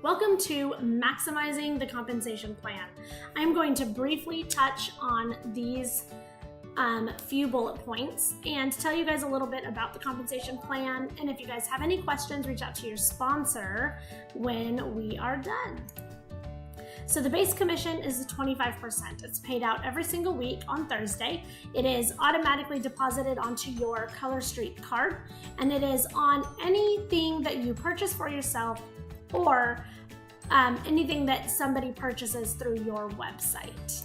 Welcome to Maximizing the Compensation Plan. I'm going to briefly touch on these few bullet points and tell you guys a little bit about the compensation plan. And if you guys have any questions, reach out to your sponsor when we are done. So the base commission is 25%. It's paid out every single week on Thursday. It is automatically deposited onto your Color Street card, and it is on anything that you purchase for yourself or anything that somebody purchases through your website.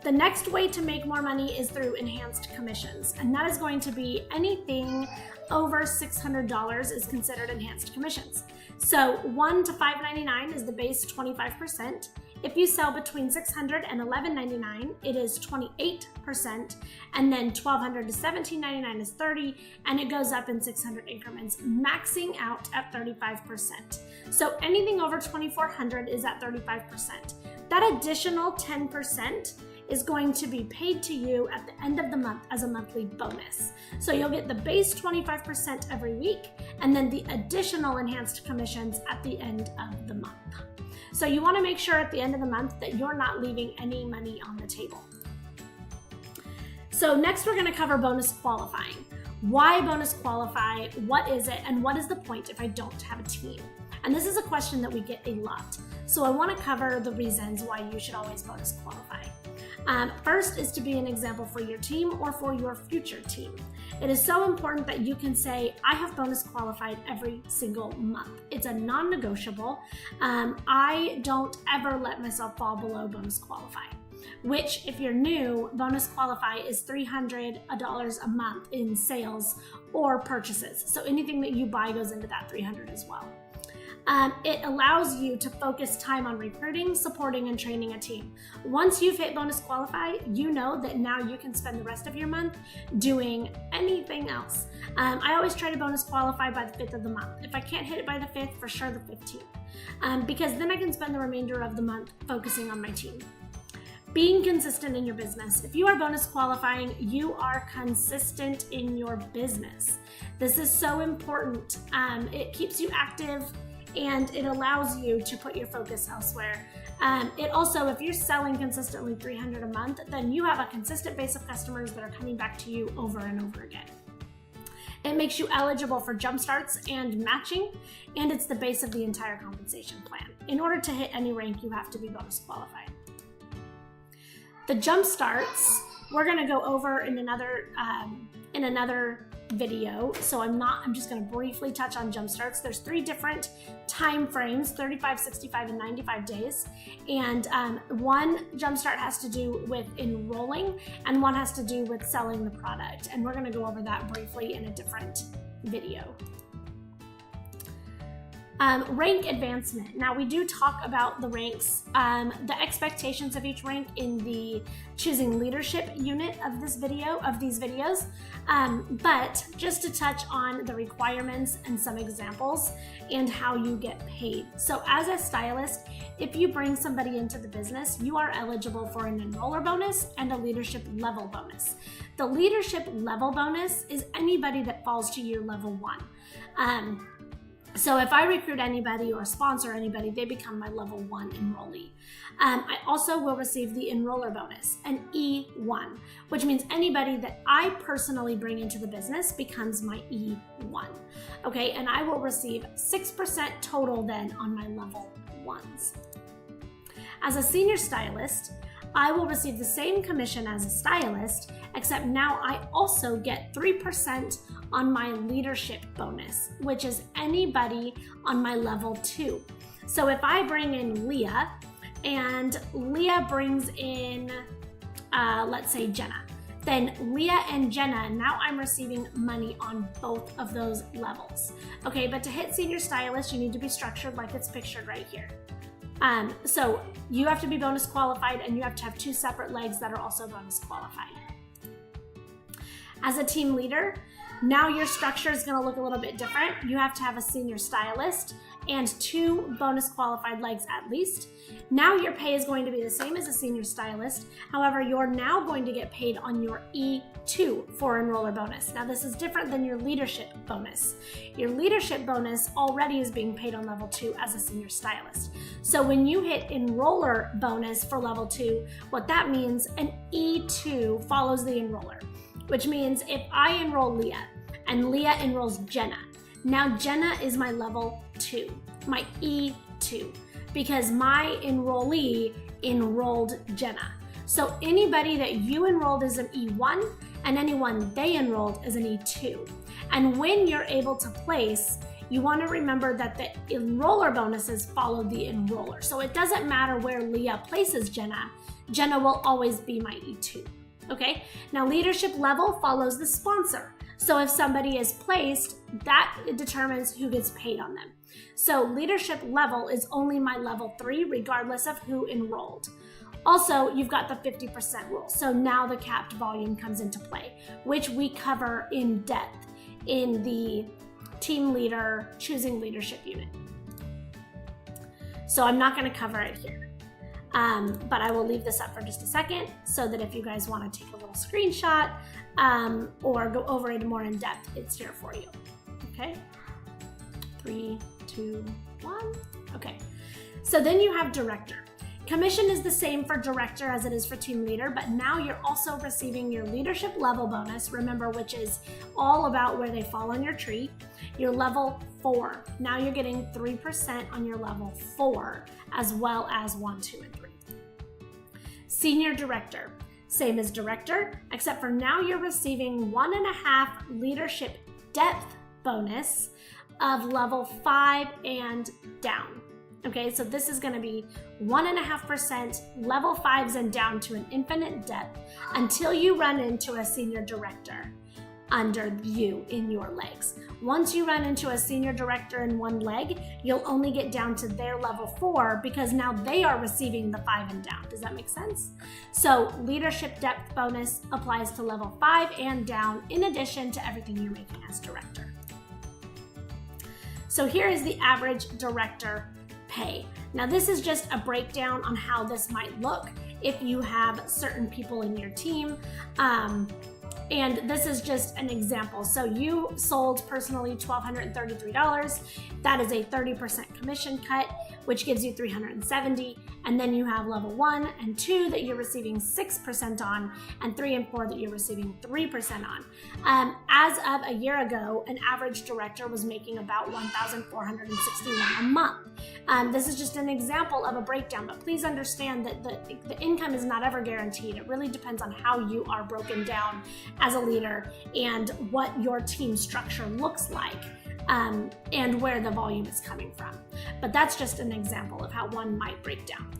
The next way to make more money is through enhanced commissions, and that is going to be anything over $600 is considered enhanced commissions. So $1 to $5.99 is the base 25%. If you sell between $600 and $11.99, it is 28%, and then $1,200 to $17.99 is 30%, and it goes up in 600 increments, maxing out at 35%. So anything over $2,400 is at 35%. That additional 10% is going to be paid to you at the end of the month as a monthly bonus. So you'll get the base 25% every week, and then the additional enhanced commissions at the end of the month. So you want to make sure at the end of the month that you're not leaving any money on the table. So next we're going to cover bonus qualifying. Why bonus qualify? What is it? And what is the point if I don't have a team? And this is a question that we get a lot. So I want to cover the reasons why you should always bonus qualify. First is to be an example for your team or for your future team. It is so important that you can say, I have bonus qualified every single month. It's a non-negotiable. I don't ever let myself fall below bonus qualify, which if you're new, bonus qualify is $300 a month in sales or purchases. So anything that you buy goes into that $300 as well. It allows you to focus time on recruiting, supporting, and training a team. Once you've hit bonus qualify, you know that now you can spend the rest of your month doing anything else. I always try to bonus qualify by the 5th of the month. If I can't hit it by the 5th, for sure the 15th, because then I can spend the remainder of the month focusing on my team. Being consistent in your business. If you are bonus qualifying, you are consistent in your business. This is so important. It keeps you active, and it allows you to put your focus elsewhere. It also, if you're selling consistently $300 a month, then you have a consistent base of customers that are coming back to you over and over again. It makes you eligible for jump starts and matching, and it's the base of the entire compensation plan. In order to hit any rank, you have to be bonus qualified. The jump starts, we're gonna go over in another video, so I'm just going to briefly touch on jump starts. There's 3 different time frames, 35, 65, and 95 days, and one jump start has to do with enrolling, and one has to do with selling the product, and we're going to go over that briefly in a different video. Rank advancement. Now we do talk about the ranks, the expectations of each rank in the choosing leadership unit of these videos, but just to touch on the requirements and some examples and how you get paid. So as a stylist, if you bring somebody into the business, you are eligible for an enroller bonus and a leadership level bonus. The leadership level bonus is anybody that falls to your level 1. So if I recruit anybody or sponsor anybody, they become my level 1 enrollee. I also will receive the enroller bonus, an E1, which means anybody that I personally bring into the business becomes my E1. Okay, and I will receive 6% total then on my level 1s. As a senior stylist, I will receive the same commission as a stylist, except now I also get 3% on my leadership bonus, which is anybody on my level 2. So if I bring in Leah, and Leah brings in, let's say Jenna, then Leah and Jenna, now I'm receiving money on both of those levels. Okay, but to hit senior stylist, you need to be structured like it's pictured right here. So you have to be bonus qualified, and you have to have 2 separate legs that are also bonus qualified. As a team leader, Now your structure is going to look a little bit different. You have to have a senior stylist and 2 bonus qualified legs at least. Now your pay is going to be the same as a senior stylist. However, you're now going to get paid on your E2 for enroller bonus. Now this is different than your leadership bonus. Your leadership bonus already is being paid on level 2 as a senior stylist. So when you hit enroller bonus for level 2, what that means, an E2 follows the enroller, which means if I enroll Leah and Leah enrolls Jenna, now Jenna is my level 2, my E2, because my enrollee enrolled Jenna. So anybody that you enrolled is an E1 and anyone they enrolled is an E2. And when you're able to place, you want to remember that the enroller bonuses follow the enroller. So it doesn't matter where Leah places Jenna, Jenna will always be my E2. Okay, now leadership level follows the sponsor. So if somebody is placed, that determines who gets paid on them. So leadership level is only my level 3, regardless of who enrolled. Also, you've got the 50% rule. So now the capped volume comes into play, which we cover in depth in the team leader choosing leadership unit. So I'm not going to cover it here. But I will leave this up for just a second so that if you guys want to take a little screenshot or go over it more in depth, it's here for you. Okay, 3, 2, 1. Okay, so then you have director. Commission is the same for director as it is for team leader, but now you're also receiving your leadership level bonus, remember, which is all about where they fall on your tree. Your level 4. Now you're getting 3% on your level 4, as well as 1, 2, and 3. Senior director, same as director, except for now you're receiving 1.5 leadership depth bonus of level 5 and down. Okay, so this is going to be 1.5% level 5s and down to an infinite depth until you run into a senior director under you in your legs. Once you run into a senior director in one leg, you'll only get down to their level 4 because now they are receiving the 5 and down. Does that make sense? So leadership depth bonus applies to level 5 and down in addition to everything you're making as director. So here is the average director pay. Now this is just a breakdown on how this might look if you have certain people in your team. And this is just an example. So you sold personally $1,233. That is a 30% commission cut, which gives you $370. And then you have level 1 and 2 that you're receiving 6% on, and 3 and 4 that you're receiving 3% on. As of a year ago, an average director was making about $1,461 a month. This is just an example of a breakdown, but please understand that the income is not ever guaranteed. It really depends on how you are broken down as a leader and what your team structure looks like. And where the volume is coming from. But that's just an example of how one might break down.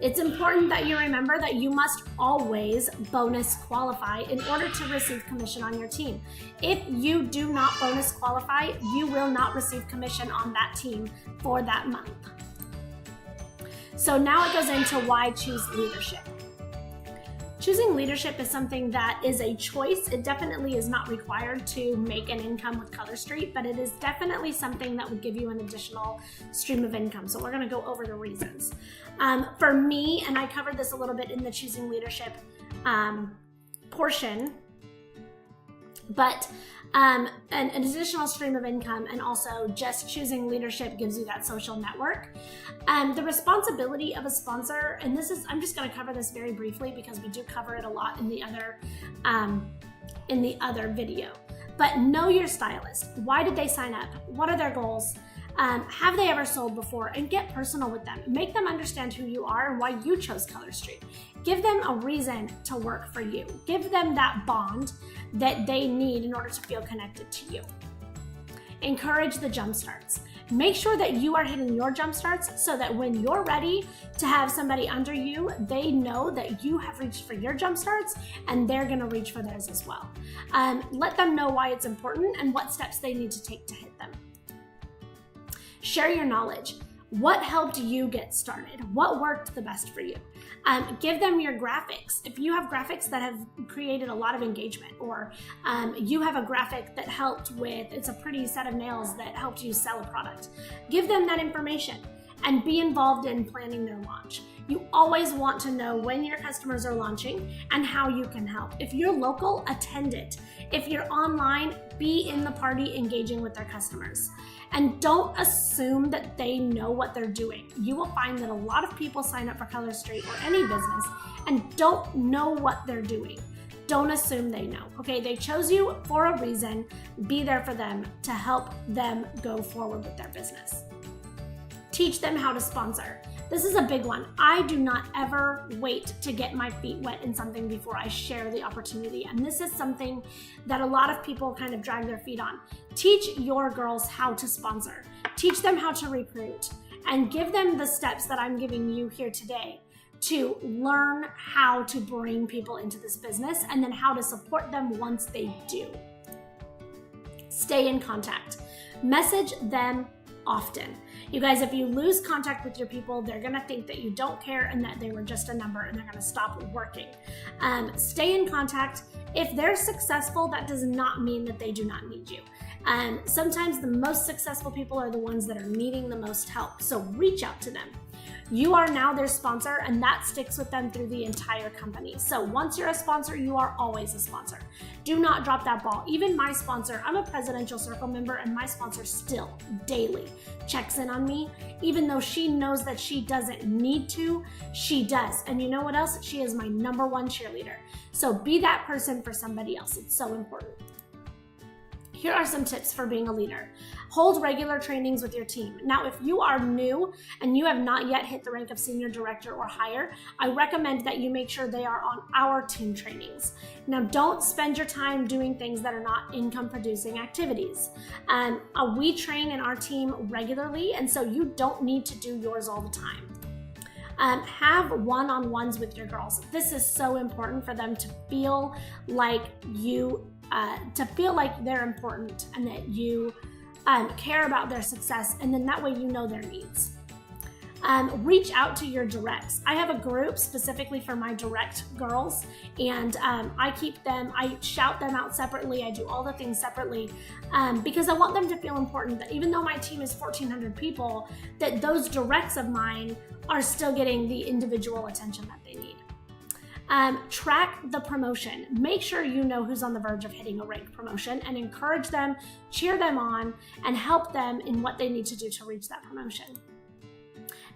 It's important that you remember that you must always bonus qualify in order to receive commission on your team. If you do not bonus qualify, you will not receive commission on that team for that month. So now it goes into why choose leadership. Choosing leadership is something that is a choice. It definitely is not required to make an income with Color Street, but it is definitely something that would give you an additional stream of income. So we're going to go over the reasons. For me, and I covered this a little bit in the choosing leadership portion, but an additional stream of income and also just choosing leadership gives you that social network. The responsibility of a sponsor, and this is, I'm just going to cover this very briefly because we do cover it a lot in the other video. But know your stylist. Why did they sign up? What are their goals? Have they ever sold before? And get personal with them. Make them understand who you are and why you chose Color Street. Give them a reason to work for you. Give them that bond that they need in order to feel connected to you. Encourage the jump starts. Make sure that you are hitting your jump starts so that when you're ready to have somebody under you, they know that you have reached for your jump starts and they're going to reach for theirs as well. Let them know why it's important and what steps they need to take to hit them. Share your knowledge. What helped you get started? What worked the best for you? Give them your graphics. If you have graphics that have created a lot of engagement, or you have a graphic that helped with, it's a pretty set of nails that helped you sell a product, give them that information and be involved in planning their launch. You always want to know when your customers are launching and how you can help. If you're local, attend it. If you're online, be in the party engaging with their customers. And don't assume that they know what they're doing. You will find that a lot of people sign up for Color Street or any business and don't know what they're doing. Don't assume they know, okay? They chose you for a reason. Be there for them to help them go forward with their business. Teach them how to sponsor. This is a big one. I do not ever wait to get my feet wet in something before I share the opportunity. And this is something that a lot of people kind of drag their feet on. Teach your girls how to sponsor. Teach them how to recruit, and give them the steps that I'm giving you here today to learn how to bring people into this business and then how to support them once they do. Stay in contact. Message them often. You guys, if you lose contact with your people, they're gonna think that you don't care and that they were just a number, and they're gonna stop working. Stay in contact. If they're successful, that does not mean that they do not need you. Sometimes the most successful people are the ones that are needing the most help, so reach out to them. You are now their sponsor, and that sticks with them through the entire company. So once you're a sponsor, you are always a sponsor. Do not drop that ball. Even my sponsor, I'm a Presidential Circle member, and my sponsor still daily checks in on me. Even though she knows that she doesn't need to, she does. And you know what else? She is my #1 cheerleader. So be that person for somebody else. It's so important. Here are some tips for being a leader. Hold regular trainings with your team. Now, if you are new and you have not yet hit the rank of senior director or higher, I recommend that you make sure they are on our team trainings. Now, don't spend your time doing things that are not income producing activities. We train in our team regularly, and so you don't need to do yours all the time. Have one-on-ones with your girls. This is so important for them to feel like they're important and that you care about their success, and then that way you know their needs. Reach out to your directs. I have a group specifically for my direct girls, and I shout them out separately. I do all the things separately because I want them to feel important, that even though my team is 1,400 people, that those directs of mine are still getting the individual attention that they need. Track the promotion. Make sure you know who's on the verge of hitting a rank promotion, and encourage them, cheer them on, and help them in what they need to do to reach that promotion.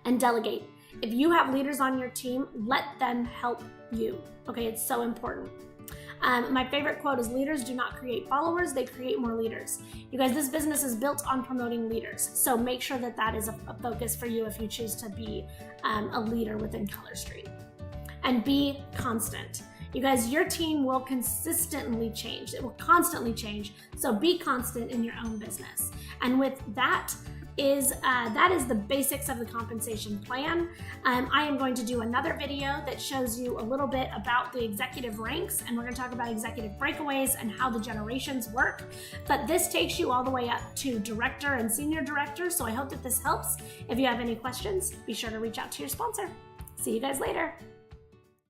And delegate. If you have leaders on your team, let them help you. Okay, it's so important. My favorite quote is, leaders do not create followers, they create more leaders. You guys, this business is built on promoting leaders. So make sure that that is a focus for you if you choose to be a leader within Color Street. And be constant. You guys, your team will consistently change. It will constantly change. So be constant in your own business. And with that is the basics of the compensation plan. I am going to do another video that shows you a little bit about the executive ranks, and we're going to talk about executive breakaways and how the generations work. But this takes you all the way up to director and senior director. So I hope that this helps. If you have any questions, be sure to reach out to your sponsor. See you guys later.